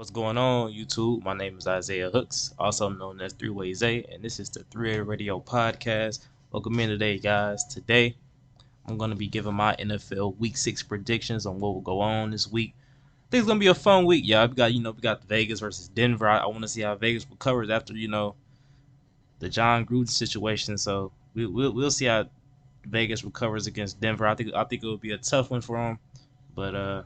What's going on, YouTube? My name is Isaiah Hooks, also known as Three Way Zay, and this is the 3A Radio Podcast. Welcome in today, guys. Today, I'm going to be giving my NFL Week 6 predictions on what will go on this week. I think it's going to be a fun week, y'all. We got Vegas versus Denver. I want to see how Vegas recovers after, the John Gruden situation. So we'll see how Vegas recovers against Denver. I think it will be a tough one for them, but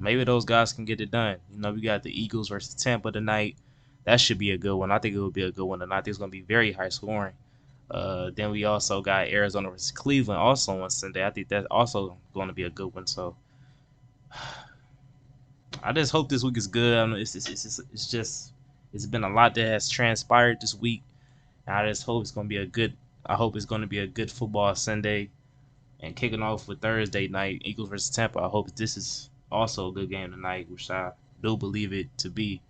maybe those guys can get it done. We got the Eagles versus Tampa tonight. That should be a good one. I think it will be a good one tonight. I think it's going to be very high scoring. Then we also got Arizona versus Cleveland also on Sunday. I think that's also going to be a good one. So I just hope this week is good. I know it's been a lot that has transpired this week. And I just hope it's going to be a good. I hope it's going to be a good football Sunday. And kicking off with Thursday night, Eagles versus Tampa. I hope this is also a good game tonight, which I do believe it to be.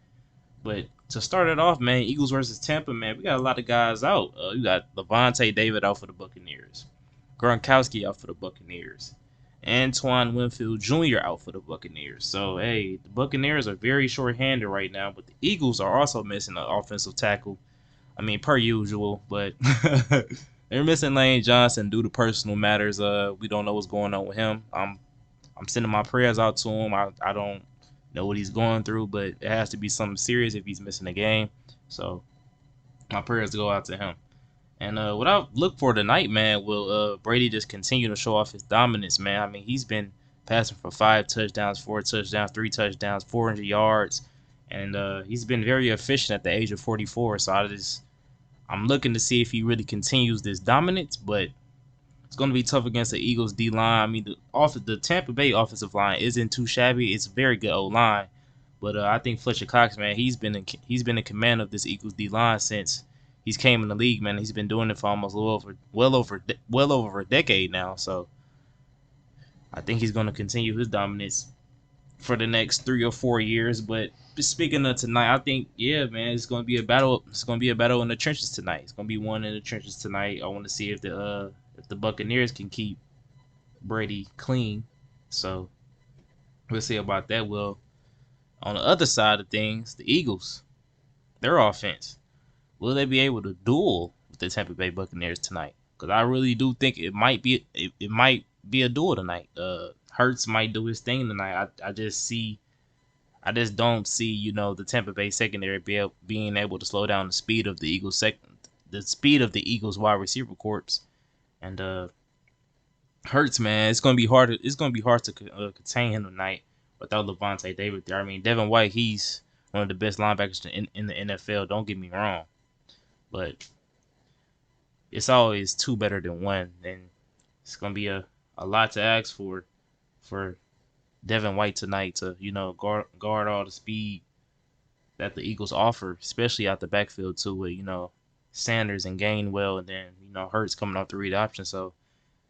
But to start it off, man, Eagles versus Tampa, man, we got a lot of guys out. We got Levante David out for the Buccaneers, Gronkowski out for the Buccaneers, Antoine Winfield Jr. out for the Buccaneers. So, hey, the Buccaneers are very short-handed right now, but the Eagles are also missing an offensive tackle. I mean, per usual, but they're missing Lane Johnson due to personal matters. We don't know what's going on with him. I'm sending my prayers out to him. I don't know what he's going through, but it has to be something serious if he's missing a game. So my prayers go out to him. And what I look for tonight, man, will Brady just continue to show off his dominance, man? I mean, he's been passing for 5 touchdowns, 4 touchdowns, 3 touchdowns, 400 yards, and he's been very efficient at the age of 44. So I'm looking to see if he really continues this dominance, but it's going to be tough against the Eagles D line. I mean, the Tampa Bay offensive line isn't too shabby. It's a very good O line, but I think Fletcher Cox, man, he's been in command of this Eagles D line since he's came in the league, man. He's been doing it for almost well over a decade now. So I think he's going to continue his dominance for the next 3 or 4 years. But speaking of tonight, I think man, it's going to be a battle. It's going to be a battle in the trenches tonight. It's going to be one in the trenches tonight. I want to see if the Buccaneers can keep Brady clean. So we'll see about that. Well, on the other side of things, the Eagles, their offense, will they be able to duel with the Tampa Bay Buccaneers tonight? Because I really do think it might be a duel tonight. Hurts might do his thing tonight. I just don't see the Tampa Bay secondary being able to slow down the speed of the Eagles wide receiver corps. And Hurts, man, it's gonna be hard. It's gonna be hard to contain him tonight without Levante David there. I mean, Devin White, he's one of the best linebackers in the NFL. Don't get me wrong, but it's always two better than one, and it's gonna be a lot to ask for Devin White tonight to guard all the speed that the Eagles offer, especially out the backfield too, with Sanders and Gainwell, and then Hurts coming off the read option. So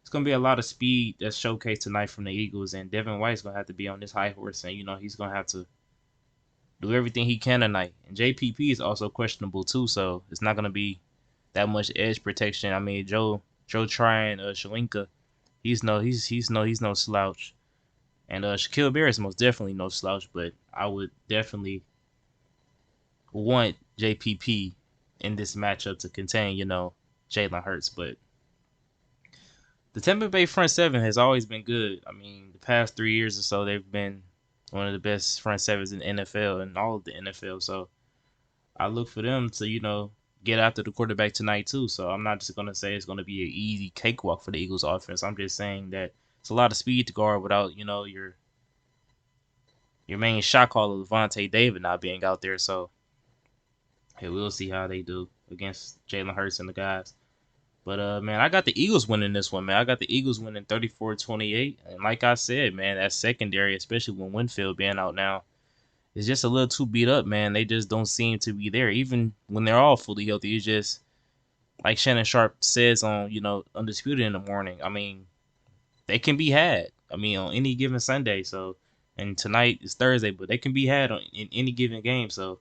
it's gonna be a lot of speed that's showcased tonight from the Eagles, and Devin White's gonna have to be on this high horse, and he's gonna have to do everything he can tonight. And JPP is also questionable too, so it's not gonna be that much edge protection. I mean, Joe Tryon, Shalinka, he's no slouch, and Shaquille Barrett is most definitely no slouch. But I would definitely want JPP in this matchup to contain Jalen Hurts. But the Tampa Bay front seven has always been good. I mean, the past 3 years or so, they've been one of the best front sevens in the NFL and all of the NFL. So I look for them to, get after the quarterback tonight too. So I'm not just gonna say it's gonna be an easy cakewalk for the Eagles offense. I'm just saying that it's a lot of speed to guard without, your main shot caller Levante David not being out there. So hey, we'll see how they do against Jalen Hurts and the guys. But man, I got the Eagles winning this one, man. I got the Eagles winning 34-28. And like I said, man, that secondary, especially when Winfield being out now, is just a little too beat up, man. They just don't seem to be there. Even when they're all fully healthy, it's just like Shannon Sharp says on, Undisputed in the morning. I mean, they can be had. I mean, on any given Sunday. So, and tonight is Thursday, but they can be had in any given game. So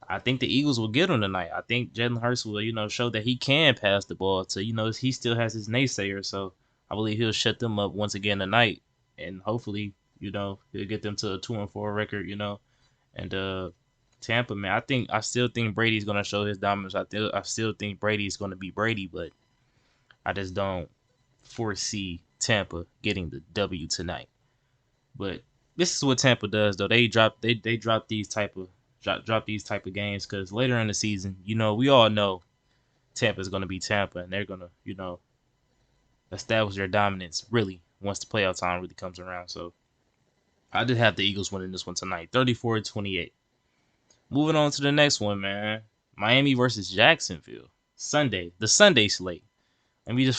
I think the Eagles will get him tonight. I think Jalen Hurts will, show that he can pass the ball to, he still has his naysayers. So I believe he'll shut them up once again tonight. And hopefully, he'll get them to a 2-4 record, And Tampa, man, I still think Brady's gonna show his dominance. I still think Brady's gonna be Brady, but I just don't foresee Tampa getting the W tonight. But this is what Tampa does, though. They drop these type of games because later in the season, we all know Tampa's gonna be Tampa, and they're gonna establish their dominance really once the playoff time really comes around. So I did have the Eagles winning this one tonight, 34-28. Moving on to the next one, man. Miami versus Jacksonville. The Sunday slate. Let me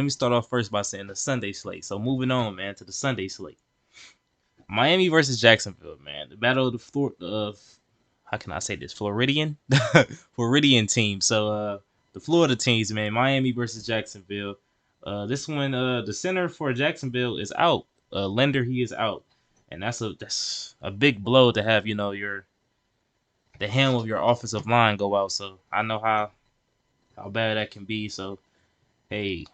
start off first by saying the Sunday slate. So moving on, man, to the Sunday slate. Miami versus Jacksonville, man. The battle of the how can I say this? Floridian, Floridian team. So the Florida teams, man. Miami versus Jacksonville. This one, the center for Jacksonville is out. Lender, he is out, and that's a big blow to have. The helm of your offensive line go out. So I know how bad that can be. So hey,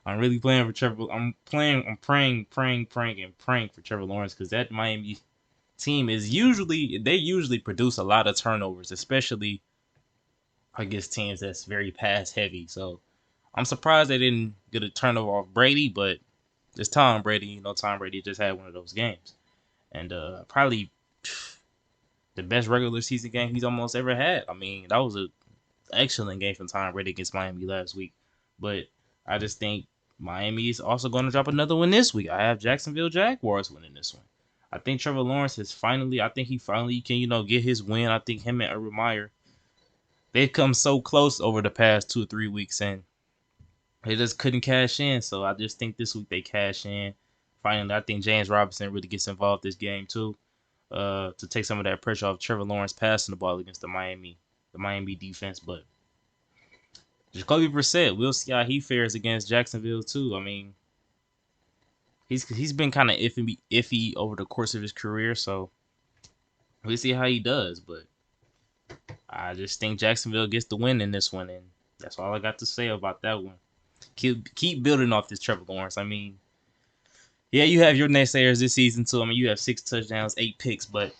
I'm really playing for Trevor. I'm praying for Trevor Lawrence because that Miami team they usually produce a lot of turnovers, especially against teams that's very pass heavy. So I'm surprised they didn't get a turnover off Brady, but it's Tom Brady. Tom Brady just had one of those games, and probably the best regular season game he's almost ever had. I mean, that was an excellent game from Tom Brady against Miami last week, but I just think Miami is also going to drop another one this week. I have Jacksonville Jaguars winning this one. I think Trevor Lawrence I think he finally can, get his win. I think him and Urban Meyer, they've come so close over the past 2 or 3 weeks, and they just couldn't cash in. So I just think this week they cash in. Finally, I think James Robinson really gets involved this game too, to take some of that pressure off Trevor Lawrence passing the ball against the Miami defense. But Jacoby Brissett, we'll see how he fares against Jacksonville too. I mean, he's been kind of iffy over the course of his career, so we'll see how he does. But I just think Jacksonville gets the win in this one, and that's all I got to say about that one. Keep building off this Trevor Lawrence. I mean, yeah, you have your naysayers this season too. I mean, you have 6 touchdowns, 8 picks, but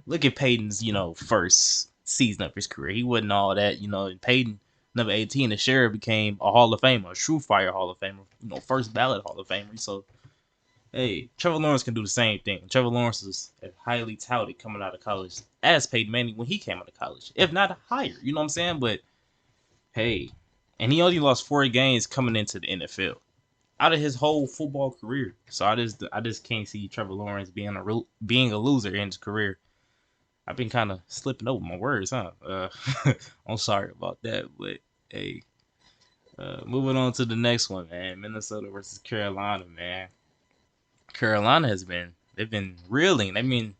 look at Peyton's, first season of his career. He wasn't all that, and Peyton, number 18, the sheriff, became a Hall of Famer, a surefire Hall of Famer, first ballot Hall of Famer. So, hey, Trevor Lawrence can do the same thing. Trevor Lawrence is highly touted coming out of college, as Peyton Manning when he came out of college, if not higher. You know what I'm saying? But, hey, and he only lost 4 games coming into the NFL out of his whole football career. So I just can't see Trevor Lawrence being a loser in his career. I've been kind of slipping over my words, huh? I'm sorry about that, but hey, moving on to the next one, man. Minnesota versus Carolina, man. Carolina they've been reeling. They've been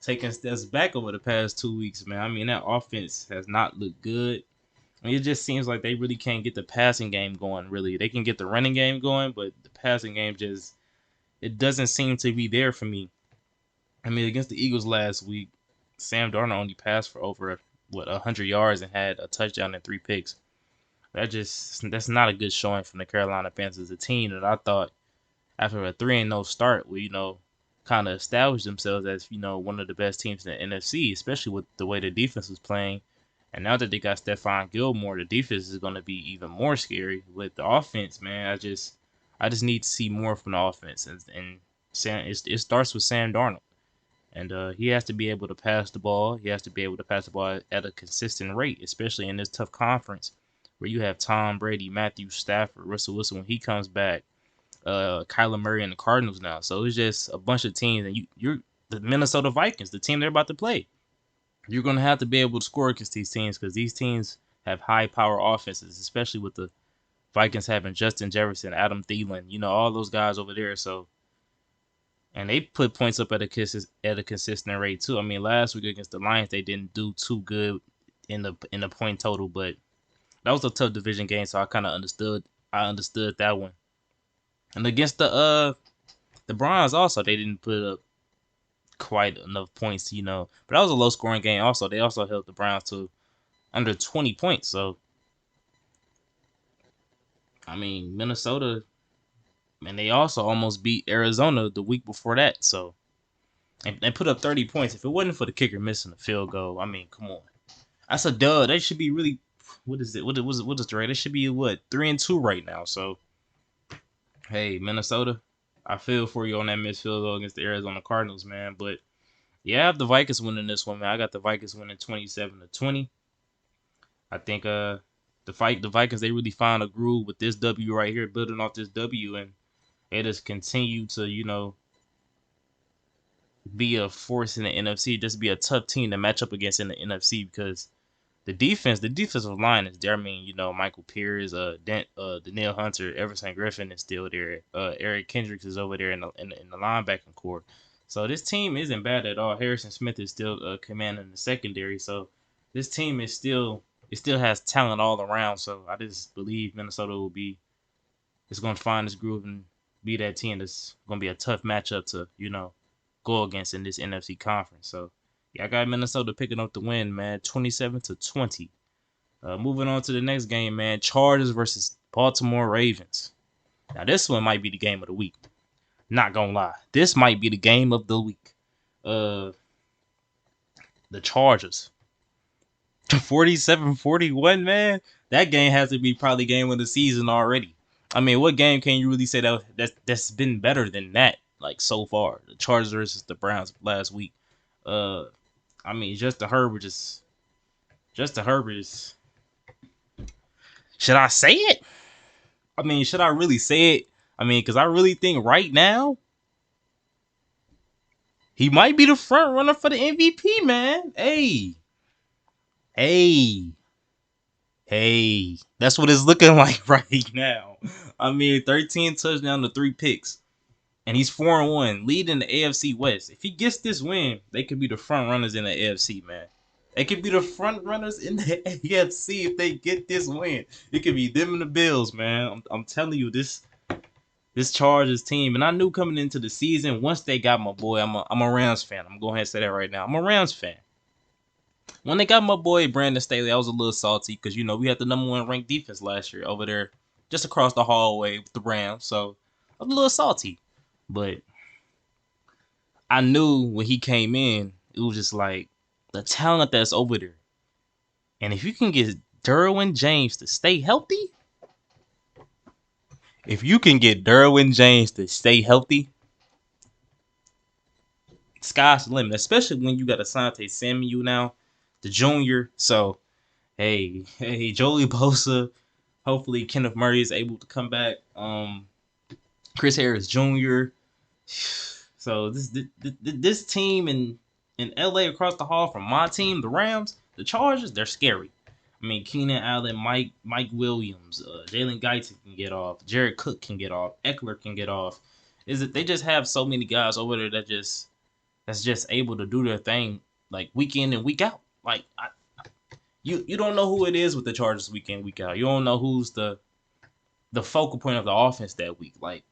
taking steps back over the past 2 weeks, man. I mean, that offense has not looked good. I mean, it just seems like they really can't get the passing game going, really. They can get the running game going, but the passing game it doesn't seem to be there for me. I mean, against the Eagles last week, Sam Darnold only passed for over 100 yards and had a touchdown and 3 picks. That's not a good showing from the Carolina Panthers, a team that I thought after a 3-0 start will kind of establish themselves as one of the best teams in the NFC, especially with the way the defense was playing. And now that they got Stephon Gilmore, the defense is going to be even more scary. With the offense, man, I just need to see more from the offense, and it starts with Sam Darnold. And he has to be able to pass the ball. He has to be able to pass the ball at a consistent rate, especially in this tough conference where you have Tom Brady, Matthew Stafford, Russell Wilson when he comes back, Kyler Murray and the Cardinals now. So it's just a bunch of teams, and you're the Minnesota Vikings, the team they're about to play. You're going to have to be able to score against these teams because these teams have high power offenses, especially with the Vikings having Justin Jefferson, Adam Thielen, all those guys over there. So. And they put points up at a consistent rate too. I mean, last week against the Lions, they didn't do too good in the point total, but that was a tough division game, so I kind of understood. I understood that one. And against the Browns, also they didn't put up quite enough points, but that was a low scoring game. Also, they also held the Browns to under 20 points. So, I mean, Minnesota. And they also almost beat Arizona the week before that. So, and put up 30 points. If it wasn't for the kicker missing the field goal, I mean, come on, that's a dud. They should be really. What is it? What is the rate? They should be what 3-2 right now. So hey, Minnesota, I feel for you on that missed field goal against the Arizona Cardinals, man. But yeah, I have the Vikings winning this one, man. I got the Vikings winning 27-20. I think the Vikings they really found a groove with this W right here, building off this W, and they just continue to be a force in the NFC, just be a tough team to match up against in the NFC because the defensive line is there. I mean, Michael Pierce, Danielle Hunter, Everson Griffin is still there. Eric Kendricks is over there in the linebacking core. So this team isn't bad at all. Harrison Smith is still commanding the secondary. So this team it still has talent all around. So I just believe Minnesota is going to find this groove and be that team that's going to be a tough matchup to go against in this NFC conference. So yeah, I got Minnesota picking up the win, man, 27-20. Moving on to the next game, man, Chargers versus Baltimore Ravens. Now this one might be the game of the week. Not gonna lie, this might be the game of the week. The Chargers, 47-41, man. That game has to be probably game of the season already. I mean, what game can you really say that's been better than that? Like so far, the Chargers versus the Browns last week. I mean, Justin Herbert is. Should I say it? I mean, should I really say it? I mean, because I really think right now he might be the front runner for the MVP, man. Hey, hey. That's what it's looking like right now. I mean, 13 touchdowns to 3 picks. And he's 4-1, leading the AFC West. If he gets this win, they could be the front runners in the AFC, man. They could be the front runners in the AFC if they get this win. It could be them and the Bills, man. I'm telling you, this Chargers team, and I knew coming into the season, once they got my boy, I'm a Rams fan. I'm going ahead and say that right now. I'm a Rams fan. When they got my boy Brandon Staley, I was a little salty because we had the #1 ranked defense last year over there, just across the hallway with the Rams. So I was a little salty. But I knew when he came in, it was just like the talent that's over there. And if you can get Derwin James to stay healthy, sky's the limit. Especially when you got Asante Samuel now, the junior. So, hey, Joey Bosa. Hopefully Kenneth Murray is able to come back. Chris Harris Jr. So this team in LA across the hall from my team, the Rams, the Chargers, they're scary. I mean, Keenan Allen, Mike Williams, Jalen Guyton can get off, Jared Cook can get off, Eckler can get off. They just have so many guys over there that's just able to do their thing like week in and week out. Like you don't know who it is with the Chargers week in week out. You don't know who's the focal point of the offense that week. Like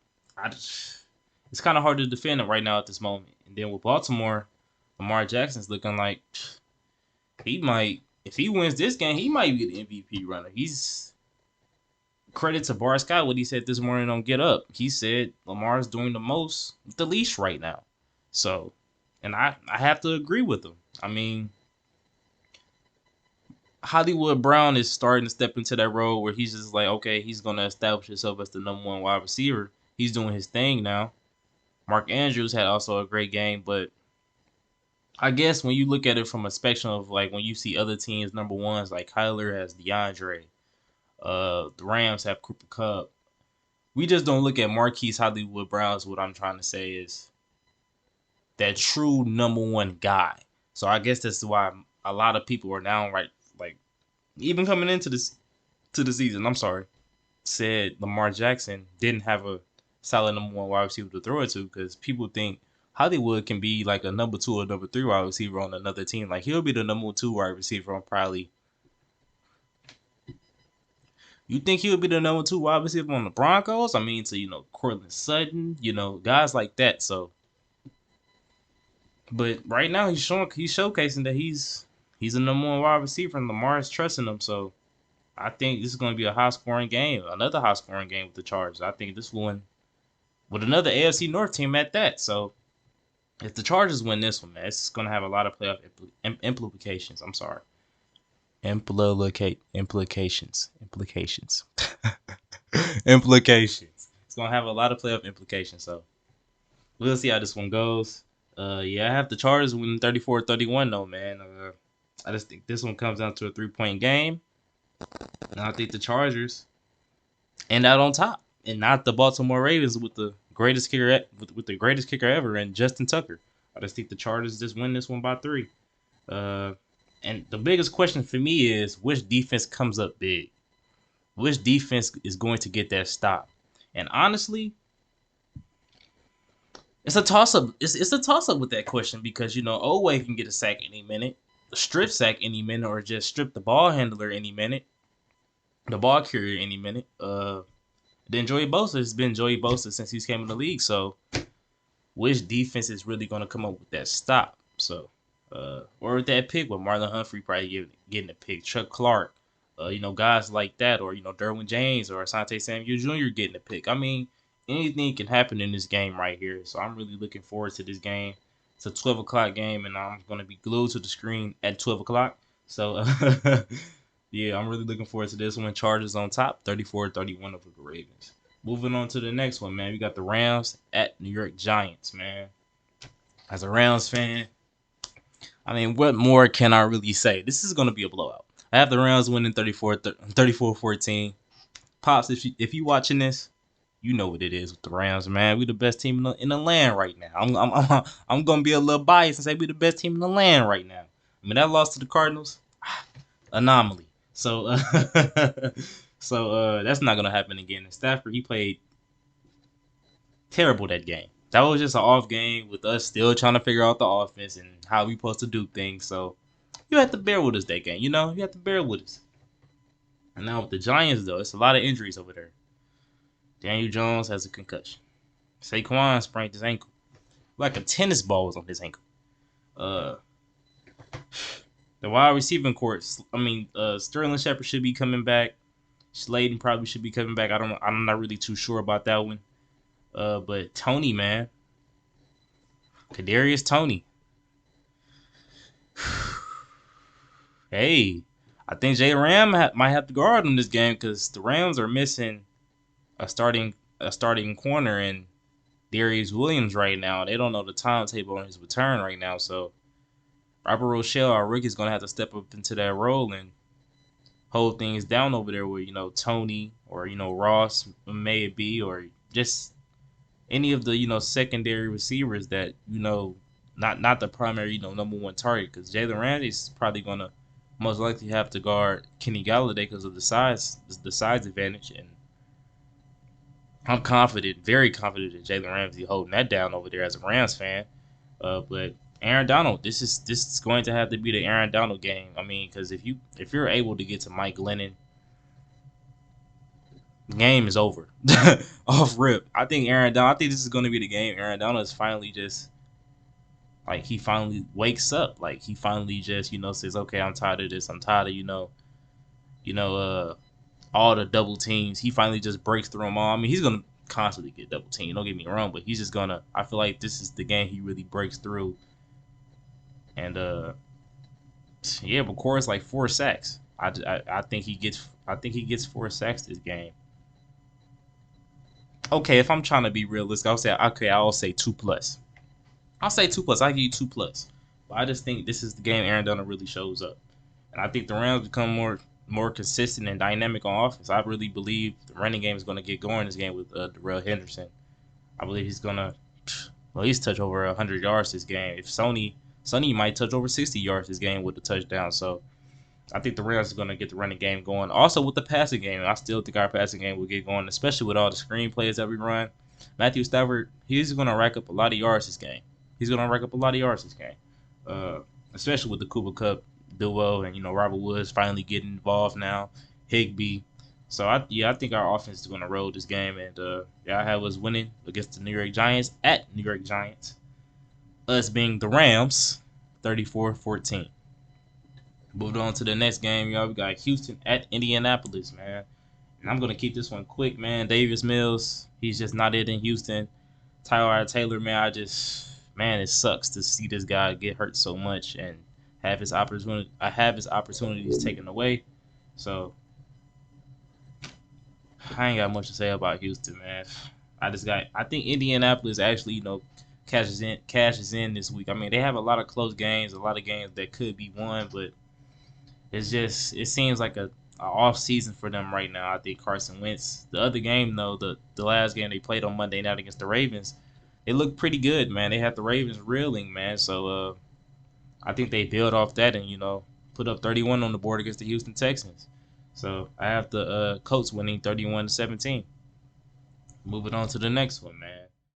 it's kind of hard to defend them right now at this moment. And then with Baltimore, Lamar Jackson's looking like he might, if he wins this game, he might be the MVP runner. He's credit to Bar Scott what he said this morning on Get Up. He said Lamar's doing the most with the leash right now. So, and I have to agree with him. I mean, Hollywood Brown is starting to step into that role where he's just like, okay, he's going to establish himself as the #1 wide receiver. He's doing his thing now. Mark Andrews had also a great game, but I guess when you look at it from a spectrum of like when you see other teams #1s like Kyler has DeAndre, the Rams have Cooper Kupp. We just don't look at Marquise Hollywood Brown. What I'm trying to say is that true #1 guy. So I guess that's why a lot of people are now like even coming into the season. I'm sorry, said Lamar Jackson didn't have a solid #1 wide receiver to throw it to because people think Hollywood can be like a #2 or #3 wide receiver on another team. Like he'll be the #2 wide receiver on probably. You think he'll be the #2 wide receiver on the Broncos? I mean, to Cortland Sutton, guys like that. So, but right now he's showcasing that he's a #1 wide receiver and Lamar's trusting him. So, I think this is going to be a high scoring game, another high scoring game with the Chargers. I think this one with another AFC North team at that. So, If the Chargers win this one, man, it's gonna have a lot of playoff implications. I'm sorry, implications, implications. It's gonna have a lot of playoff implications. So we'll see how this one goes. Yeah, I have the Chargers winning 34-31 though, man. I just think this one comes down to a 3-point game, and I think the Chargers end out on top, and not the Baltimore Ravens with the greatest kicker with the greatest kicker ever, and Justin Tucker. I just think the Chargers just win this one by 3. Uh, and the biggest question for me is which defense comes up big? Which defense is going to get that stop? And honestly, it's a toss up. It's a toss up with that question because Oweh can get a sack any minute, a strip sack any minute, or just strip the ball handler any minute, the ball carrier any minute. Then Joey Bosa has been Joey Bosa since he's came in the league. So which defense is really going to come up with that stop? So or with that pick with Marlon Humphrey probably getting a pick, Chuck Clark, guys like that, or Derwin James or Asante Samuel Jr. getting a pick. I mean, anything can happen in this game right here. So I'm really looking forward to this game. It's a 12 o'clock game, and I'm going to be glued to the screen at 12 o'clock. So, yeah, I'm really looking forward to this one. Chargers on top, 34-31 over the Ravens. Moving on to the next one, man. We got the Rams at New York Giants, man. As a Rams fan, I mean, what more can I really say? This is going to be a blowout. I have the Rams winning 34-14. Pops, if you watching this, you know what it is with the Rams, man. We the best team in the land right now. I'm gonna be a little biased and say we the best team in the land right now. I mean, that loss to the Cardinals, anomaly. So, that's not gonna happen again. And Stafford, he played terrible that game. That was just an off game with us still trying to figure out the offense and how we supposed to do things. So, you have to bear with us that game. You have to bear with us. And now with the Giants, though, it's a lot of injuries over there. Daniel Jones has a concussion. Saquon sprained his ankle. Like a tennis ball was on his ankle. The wide receiving court. Sterling Shepard should be coming back. Slayton probably should be coming back. I'm not really too sure about that one. But Tony, man. Kadarius Toney. Hey, I think Jay Ram might have to guard in this game because the Rams are missing a starting corner in Darius Williams right now. They don't know the timetable on his return right now. So Robert Rochelle, our rookie, is gonna have to step up into that role and hold things down over there with Tony or Ross may it be, or just any of the secondary receivers that not the primary number one target, because Jalen Ramsey's probably gonna most likely have to guard Kenny Galladay because of the size advantage. And I'm confident, very confident that Jalen Ramsey holding that down over there as a Rams fan. But Aaron Donald, this is going to have to be the Aaron Donald game. I mean, because if you're able to get to Mike Glennon, the game is over. Off rip. I think this is going to be the game. Aaron Donald is finally just like he finally wakes up. Like he finally just says, okay, I'm tired of this. I'm tired of all the double teams. He finally just breaks through them all. I mean, he's gonna constantly get double teamed. Don't get me wrong, but he's just gonna. I feel like this is the game he really breaks through. And yeah, but Corey's like 4 sacks. I think he gets 4 sacks this game. Okay, if I'm trying to be realistic, I'll say 2+. I'll say 2+. I'll give you 2+. But I just think this is the game Aaron Donald really shows up, and I think the Rams become more consistent and dynamic on offense. I really believe the running game is going to get going this game with Darrell Henderson. I believe he's going to at least touch over 100 yards this game. If Sonny might touch over 60 yards this game with the touchdown. So I think the Rams are going to get the running game going. Also with the passing game, I still think our passing game will get going, especially with all the screen plays that we run. Matthew Stafford, he's going to rack up a lot of yards this game. Especially with the Cooper Kupp duo and Robert Woods finally getting involved now, Higbee. So I think our offense is going to roll this game, and I have us winning against the New York Giants at New York Giants. Us being the Rams, 34-14. Moved on to the next game, y'all. We got Houston at Indianapolis, man. And I'm gonna keep this one quick, man. Davis Mills, he's just not it in Houston. Tyler Taylor, man, man, it sucks to see this guy get hurt so much and have his opportunities taken away. So I ain't got much to say about Houston, man. I think Indianapolis actually, cashes in this week. I mean, they have a lot of close games, a lot of games that could be won, but it seems like a off season for them right now. I think Carson Wentz. The other game though, the last game they played on Monday night against the Ravens, they looked pretty good, man. They had the Ravens reeling, man. So I think they build off that and put up 31 on the board against the Houston Texans. So I have the Colts winning 31-17. Moving on to the next one, man.